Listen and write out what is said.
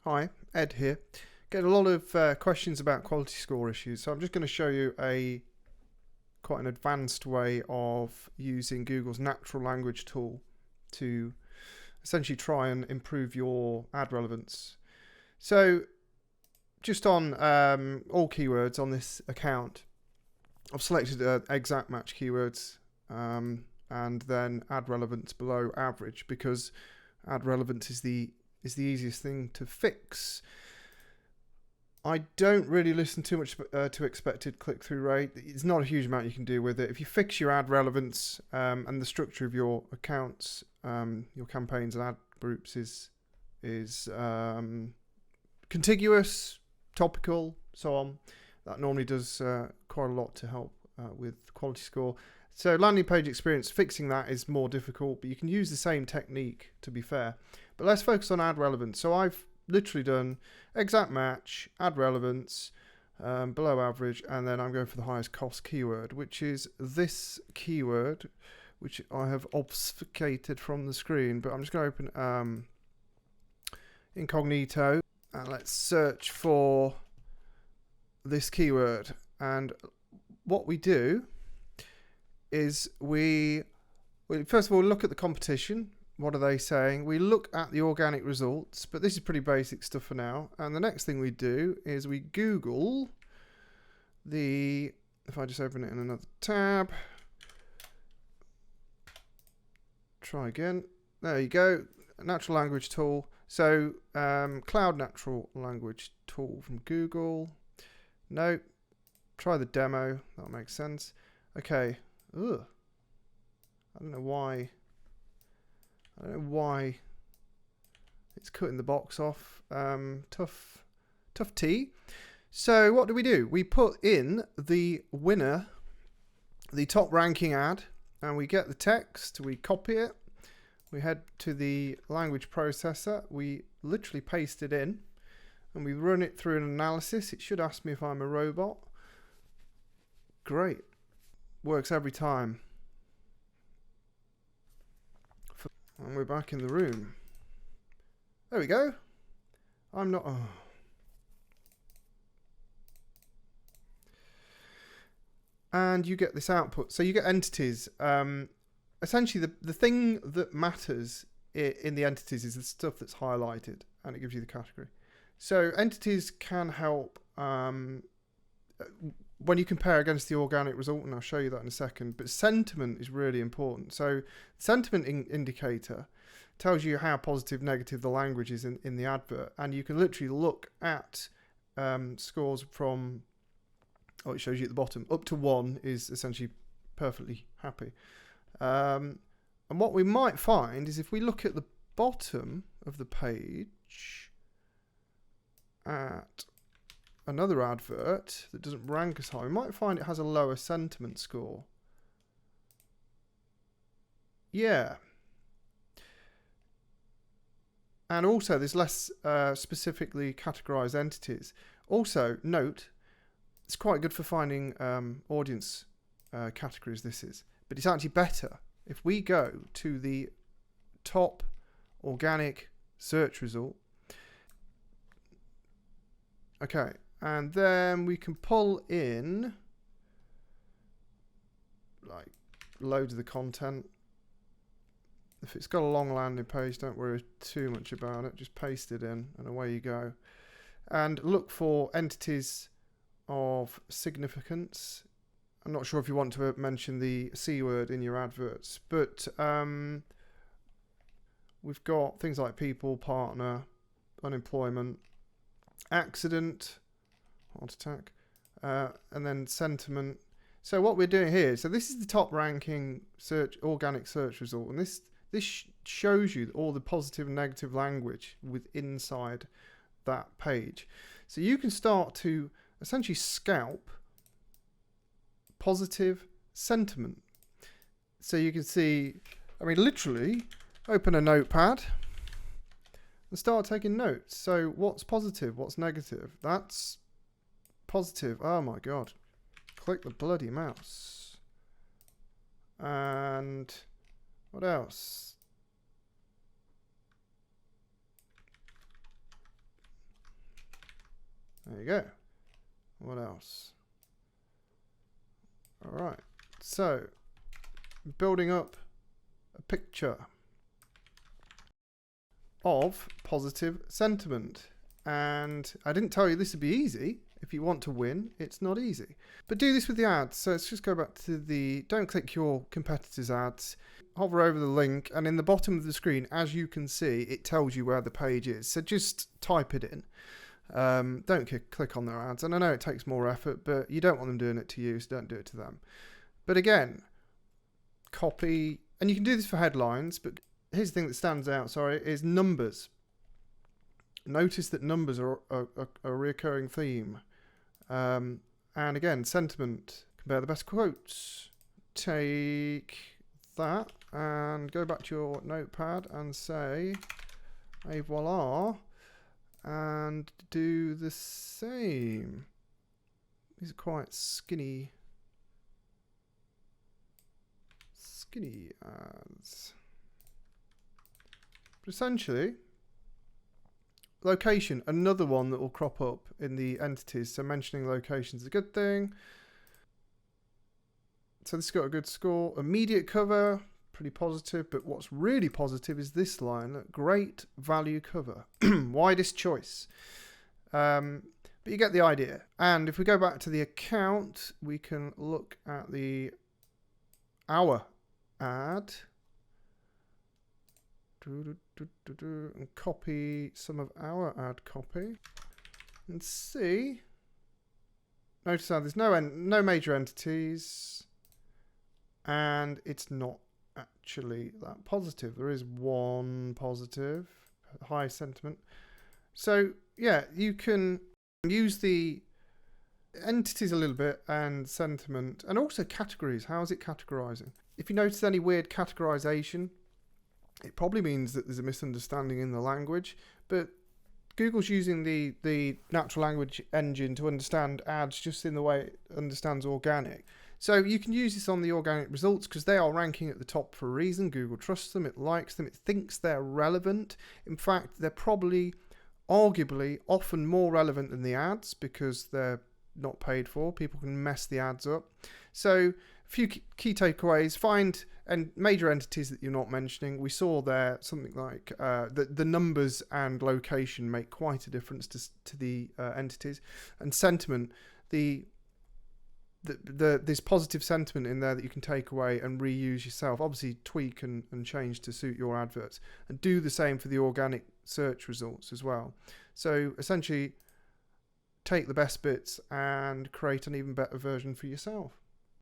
Hi, Ed here. Get a lot of questions about quality score issues, so I'm just going to show you quite an advanced way of using Google's natural language tool to essentially try and improve your ad relevance. So just on all keywords on this account, I've selected exact match keywords and then ad relevance below average, because ad relevance is the easiest thing to fix. I don't really listen too much to expected click-through rate. It's not a huge amount you can do with it. If you fix your ad relevance and the structure of your accounts, your campaigns and ad groups is contiguous, topical, so on, that normally does quite a lot to help with quality score. So landing page experience, fixing that is more difficult, but you can use the same technique, to be fair. But let's focus on ad relevance. So I've literally done exact match, ad relevance, below average, and then I'm going for the highest cost keyword, which is this keyword, which I have obfuscated from the screen. But I'm just going to open incognito, and let's search for this keyword. And what we do is we first of all look at the competition. What are they saying? We look at the organic results, but this is pretty basic stuff for now. And the next thing we do is we Google if I just open it in another tab, try again. There you go, natural language tool. So cloud natural language tool from Google. No, try the demo, that makes sense. Okay. Ugh. I don't know why it's cutting the box off. Tough T. So what do? We put in the winner, the top ranking ad, and we get the text, we copy it, we head to the language processor, we literally paste it in, and we run it through an analysis. It should ask me if I'm a robot. Great. Works every time. And we're back in the room. There we go. I'm not... Oh. And you get this output. So you get entities. Essentially, the thing that matters in the entities is the stuff that's highlighted, and it gives you the category. So entities can help when you compare against the organic result, and I'll show you that in a second. But sentiment is really important. So sentiment indicator tells you how positive, negative the language is in the advert, and you can literally look at scores from, it shows you at the bottom, up to 1 is essentially perfectly happy. And what we might find is if we look at the bottom of the page at another advert that doesn't rank as high, we might find it has a lower sentiment score. Yeah. And also there's less specifically categorized entities. Also note, it's quite good for finding audience categories, this is. But it's actually better if we go to the top organic search result. Okay. And then we can pull in like loads of the content. If it's got a long landing page, don't worry too much about it. Just paste it in and away you go. And look for entities of significance. I'm not sure if you want to mention the C word in your adverts, but we've got things like people, partner, unemployment, accident, heart attack, and then sentiment. So what we're doing here, so this is the top ranking organic search result, and this shows you all the positive and negative language inside that page. So you can start to essentially scalp positive sentiment. So you can see, I mean, literally open a notepad and start taking notes. So what's positive? What's negative? That's positive. Oh my God. Click the bloody mouse. And what else? There you go. What else? All right. So, building up a picture of positive sentiment. And I didn't tell you this would be easy. If you want to win, it's not easy. But do this with the ads. So let's just go back to the, don't click your competitors' ads. Hover over the link, and in the bottom of the screen, as you can see, it tells you where the page is. So just type it in. Don't click on their ads. And I know it takes more effort, but you don't want them doing it to you, so don't do it to them. But again, copy, and you can do this for headlines, but here's the thing that stands out, is numbers. Notice that numbers are a recurring theme. And again, sentiment, compare the best quotes. Take that and go back to your notepad and say, et voila, and do the same. These are quite skinny ads. But essentially, location, another one that will crop up in the entities. So mentioning location is a good thing. So this has got a good score. Immediate cover, pretty positive. But what's really positive is this line, great value cover. Widest choice. But you get the idea. And if we go back to the account, we can look at the our ad. And copy some of our ad copy and see. Notice how there's no major entities, and it's not actually that positive. There is one positive, high sentiment. So yeah, you can use the entities a little bit and sentiment, and also categories. How is it categorizing? If you notice any weird categorization, it probably means that there's a misunderstanding in the language, but Google's using the natural language engine to understand ads just in the way it understands organic. So you can use this on the organic results because they are ranking at the top for a reason. Google trusts them, it likes them, it thinks they're relevant. In fact, they're probably, arguably, often more relevant than the ads because they're not paid for. People can mess the ads up. So a few key takeaways: find major entities that you're not mentioning. We saw there something like the numbers and location make quite a difference to the entities, and sentiment. There's positive sentiment in there that you can take away and reuse yourself. Obviously, tweak and change to suit your adverts, and do the same for the organic search results as well. So essentially, take the best bits and create an even better version for yourself.